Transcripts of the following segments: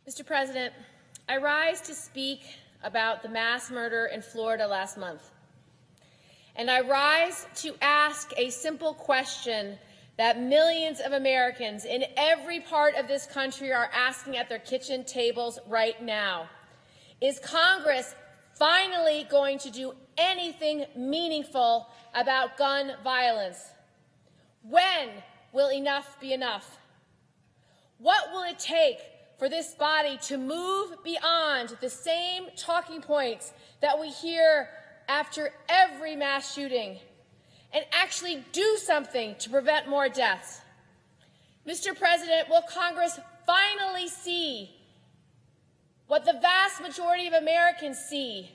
Mr. President, I rise to speak about the mass murder in Florida last month. And I rise to ask a simple question that millions of Americans in every part of this country are asking at their kitchen tables right now. Is Congress finally going to do anything meaningful about gun violence? When will enough be enough? What will it take for this body to move beyond the same talking points that we hear after every mass shooting and actually do something to prevent more deaths? Mr. President, will Congress finally see what the vast majority of Americans see,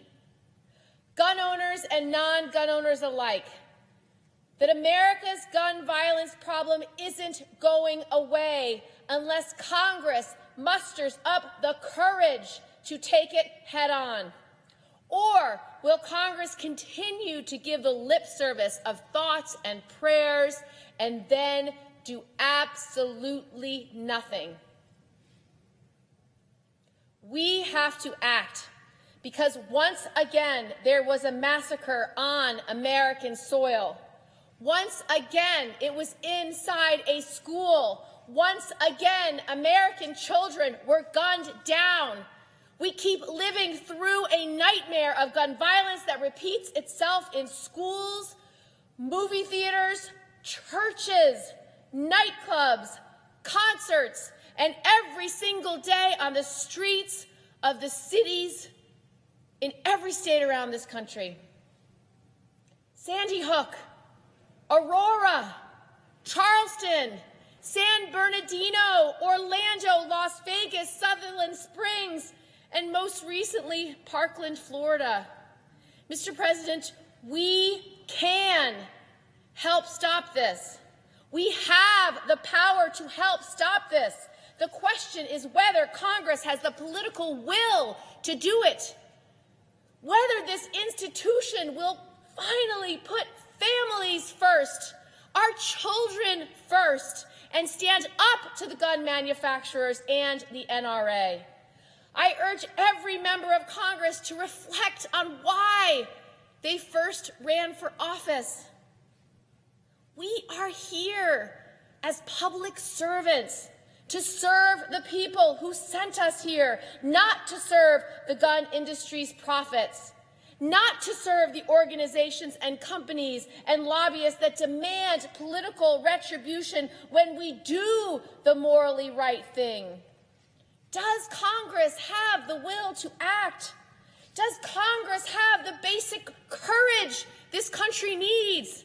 gun owners and non-gun owners alike, that America's gun violence problem isn't going away unless Congress musters up the courage to take it head on? Or will Congress continue to give the lip service of thoughts and prayers and then do absolutely nothing? We have to act, because once again there was a massacre on American soil. Once again it was inside a school. Once again American children were gunned down. We keep living through a nightmare of gun violence that repeats itself in schools, movie theaters, churches, nightclubs, concerts, and every single day on the streets of the cities in every state around this country. Sandy Hook, Aurora, Charleston, San Bernardino, Orlando, Las Vegas, Sutherland Springs, and most recently, Parkland, Florida. Mr. President, we can help stop this. We have the power to help stop this. The question is whether Congress has the political will to do it, whether this institution will finally put families first, our children first, and stand up to the gun manufacturers and the NRA. I urge every member of Congress to reflect on why they first ran for office. We are here as public servants to serve the people who sent us here, not to serve the gun industry's profits, not to serve the organizations and companies and lobbyists that demand political retribution when we do the morally right thing. Does Congress have the will to act? Does Congress have the basic courage this country needs?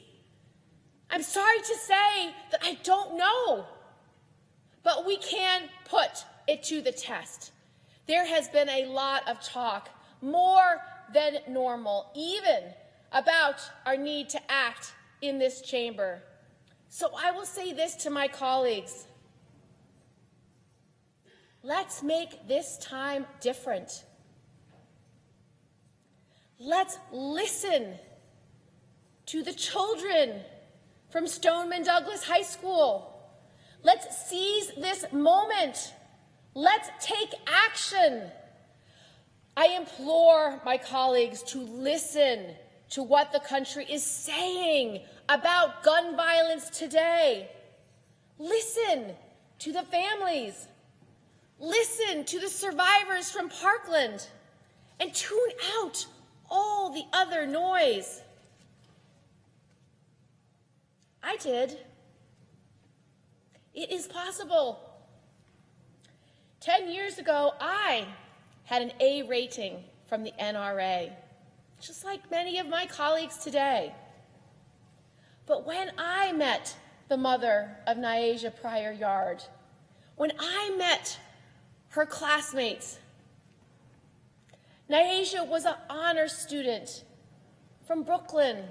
I'm sorry to say that I don't know, but we can put it to the test. There has been a lot of talk, more than normal, even about our need to act in this chamber. So I will say this to my colleagues. Let's make this time different. Let's listen to the children from Stoneman Douglas High School. Let's seize this moment. Let's take action. I implore my colleagues to listen to what the country is saying about gun violence today. Listen to the families. Listen to the survivors from Parkland, and tune out all the other noise. I did. It is possible. 10 years ago, I had an A rating from the NRA, just like many of my colleagues today. But when I met the mother of Nyasha Pryor-Yard, when I met her classmates, Nyasha was an honor student from Brooklyn.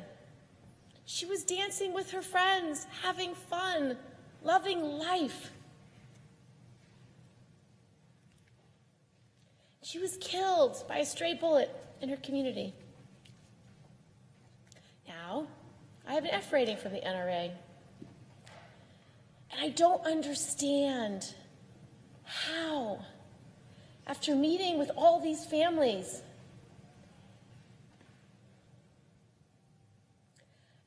She was dancing with her friends, having fun, loving life. She was killed by a stray bullet in her community. Now, I have an F rating from the NRA. And I don't understand how after meeting with all these families,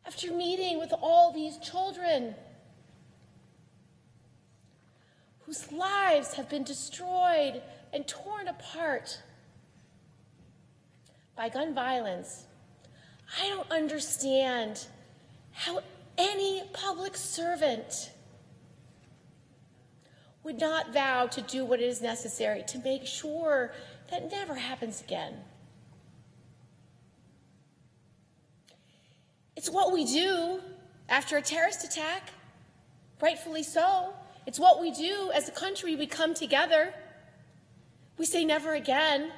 after meeting with all these children whose lives have been destroyed and torn apart by gun violence, I don't understand how any public servant would not vow to do what is necessary to make sure that never happens again. It's what we do after a terrorist attack, rightfully so. It's what we do as a country. We come together, we say never again,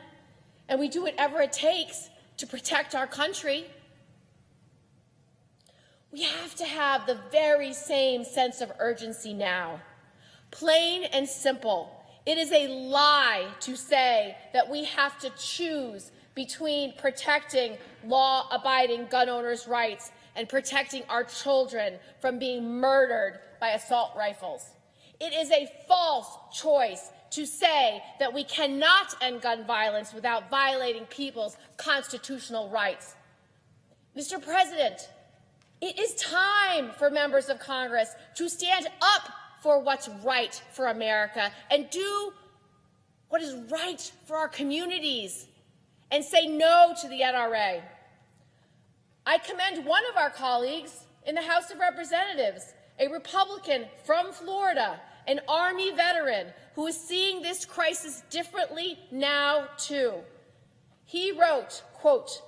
and we do whatever it takes to protect our country. We have to have the very same sense of urgency now. Plain and simple, it is a lie to say that we have to choose between protecting law-abiding gun owners' rights and protecting our children from being murdered by assault rifles. It is a false choice to say that we cannot end gun violence without violating people's constitutional rights. Mr. President, it is time for members of Congress to stand up for what's right for America and do what is right for our communities and say no to the NRA. I commend one of our colleagues in the House of Representatives, a Republican from Florida, an Army veteran who is seeing this crisis differently now, too. He wrote, quote,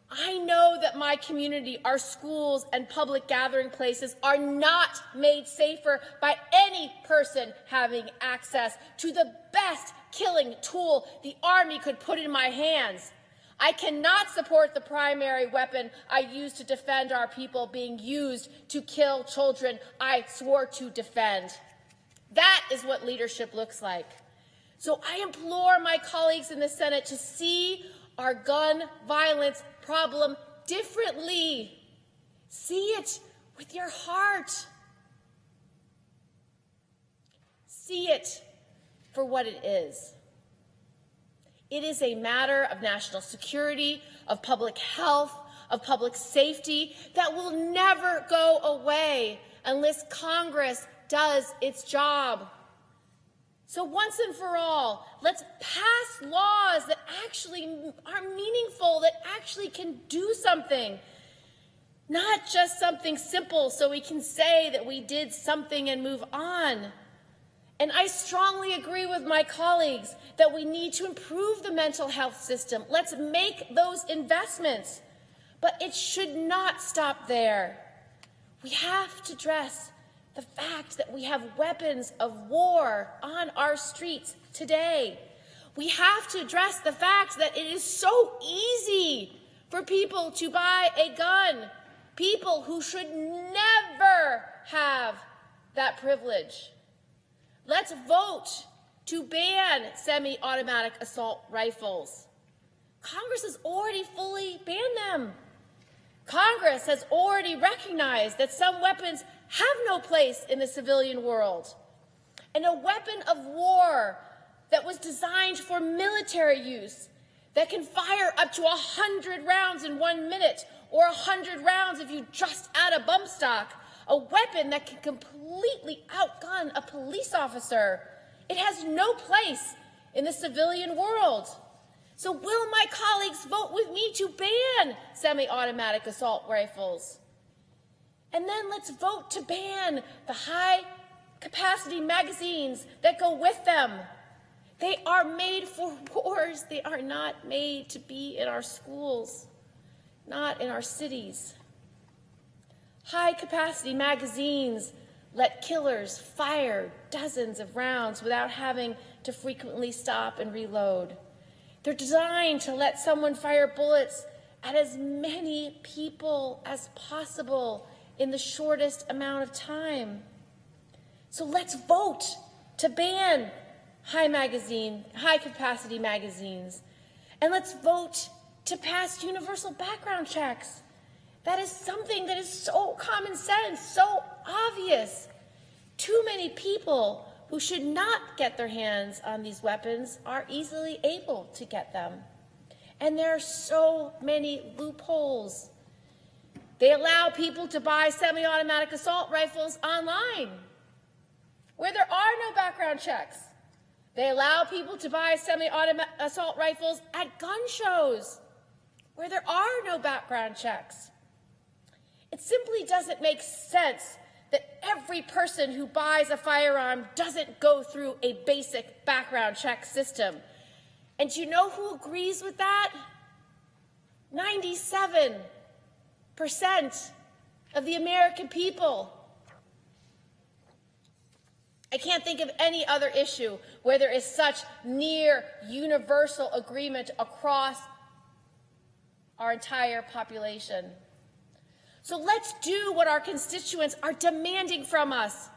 "I know that my community, our schools and public gathering places are not made safer by any person having access to the best killing tool the Army could put in my hands. I cannot support the primary weapon I use to defend our people being used to kill children I swore to defend." That is what leadership looks like. So I implore my colleagues in the Senate to see our gun violence problem differently. See it with your heart. See it for what it is. It is a matter of national security, of public health, of public safety that will never go away unless Congress does its job. So once and for all, let's pass laws that actually are meaningful, that actually can do something, not just something simple so we can say that we did something and move on. And I strongly agree with my colleagues that we need to improve the mental health system. Let's make those investments, but it should not stop there. We have to address the fact that we have weapons of war on our streets today. We have to address the fact that it is so easy for people to buy a gun, people who should never have that privilege. Let's vote to ban semi-automatic assault rifles. Congress has already fully banned them. Congress has already recognized that some weapons have no place in the civilian world. And a weapon of war that was designed for military use, that can fire up to 100 rounds in 1 minute, or 100 rounds if you just add a bump stock, a weapon that can completely outgun a police officer. It has no place in the civilian world. So will my colleagues vote with me to ban semi-automatic assault rifles? And then let's vote to ban the high-capacity magazines that go with them. They are made for wars. They are not made to be in our schools, not in our cities. High-capacity magazines let killers fire dozens of rounds without having to frequently stop and reload. They're designed to let someone fire bullets at as many people as possible in the shortest amount of time. So let's vote to ban high-capacity magazines. And let's vote to pass universal background checks. That is something that is so common sense, so obvious. Too many people who should not get their hands on these weapons are easily able to get them. And there are so many loopholes. They allow people to buy semi-automatic assault rifles online, where there are no background checks. They allow people to buy semi-automatic assault rifles at gun shows, where there are no background checks. It simply doesn't make sense that every person who buys a firearm doesn't go through a basic background check system. And do you know who agrees with that? 97% of the American people. I can't think of any other issue where there is such near universal agreement across our entire population. So let's do what our constituents are demanding from us,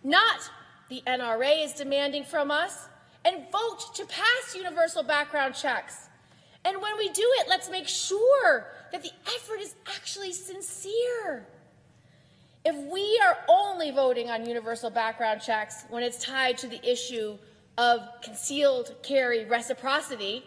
not the NRA is demanding from us, and vote to pass universal background checks. And when we do it, let's make sure that the effort is actually sincere. If we are only voting on universal background checks when it's tied to the issue of concealed carry reciprocity,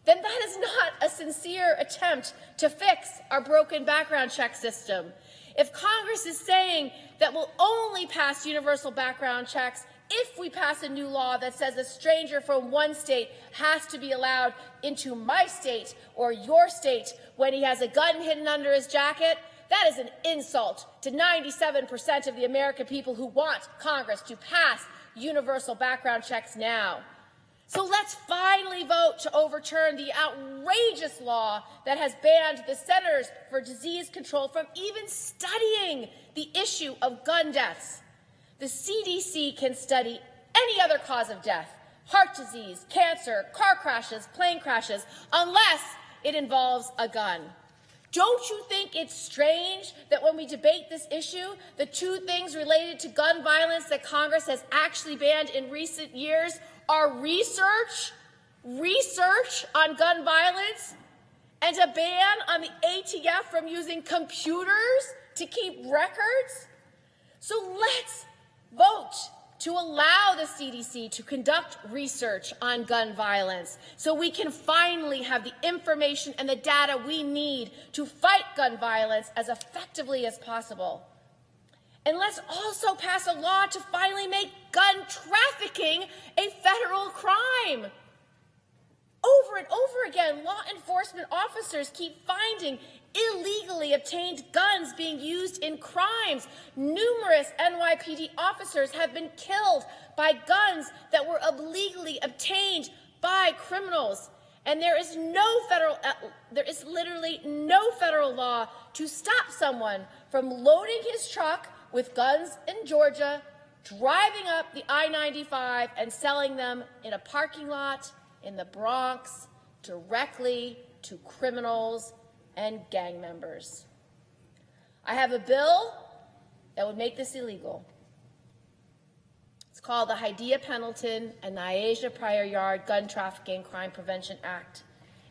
then that is not a sincere attempt to fix our broken background check system. If Congress is saying that we'll only pass universal background checks if we pass a new law that says a stranger from one state has to be allowed into my state or your state when he has a gun hidden under his jacket, that is an insult to 97% of the American people who want Congress to pass universal background checks now. So let's finally vote to overturn the outrageous law that has banned the Centers for Disease Control from even studying the issue of gun deaths. The CDC can study any other cause of death, heart disease, cancer, car crashes, plane crashes, unless it involves a gun. Don't you think it's strange that when we debate this issue, the two things related to gun violence that Congress has actually banned in recent years are research on gun violence, and a ban on the ATF from using computers to keep records? So let's vote to allow the CDC to conduct research on gun violence so we can finally have the information and the data we need to fight gun violence as effectively as possible. And let's also pass a law to finally make gun trafficking a federal crime. Over and over again, law enforcement officers keep finding illegally obtained guns being used in crimes. Numerous NYPD officers have been killed by guns that were illegally obtained by criminals. And there is literally no federal law to stop someone from loading his truck with guns in Georgia, driving up the I-95 and selling them in a parking lot in the Bronx directly to criminals and gang members. I have a bill that would make this illegal. It's called the Hydea-Pendleton and Nyasha Prior Yard Gun Trafficking Crime Prevention Act.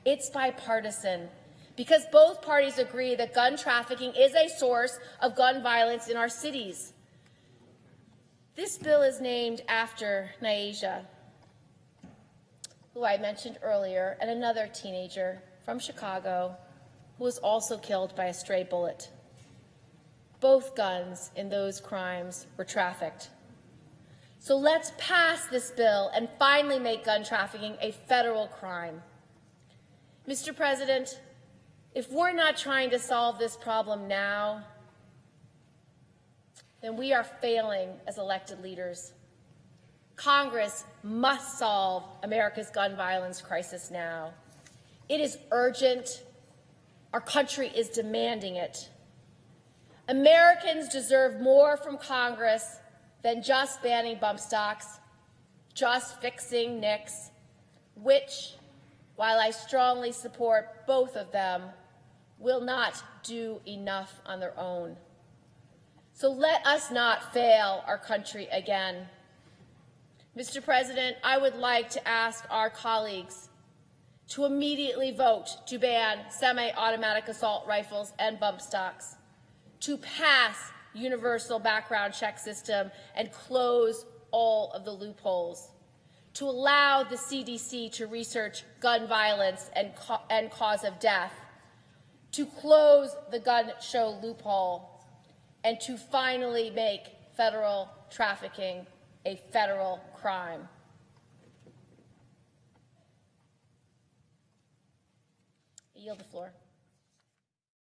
It's bipartisan because both parties agree that gun trafficking is a source of gun violence in our cities. This bill is named after Nyasha, who I mentioned earlier, and another teenager from Chicago who was also killed by a stray bullet. Both guns in those crimes were trafficked. So let's pass this bill and finally make gun trafficking a federal crime. Mr. President, if we're not trying to solve this problem now, then we are failing as elected leaders. Congress must solve America's gun violence crisis now. It is urgent. Our country is demanding it. Americans deserve more from Congress than just banning bump stocks, just fixing NICS, which, while I strongly support both of them, will not do enough on their own. So let us not fail our country again. Mr. President, I would like to ask our colleagues to immediately vote to ban semi-automatic assault rifles and bump stocks, to pass universal background check system and close all of the loopholes, to allow the CDC to research gun violence and cause of death, to close the gun show loophole, and to finally make federal trafficking a federal crime. I yield the floor.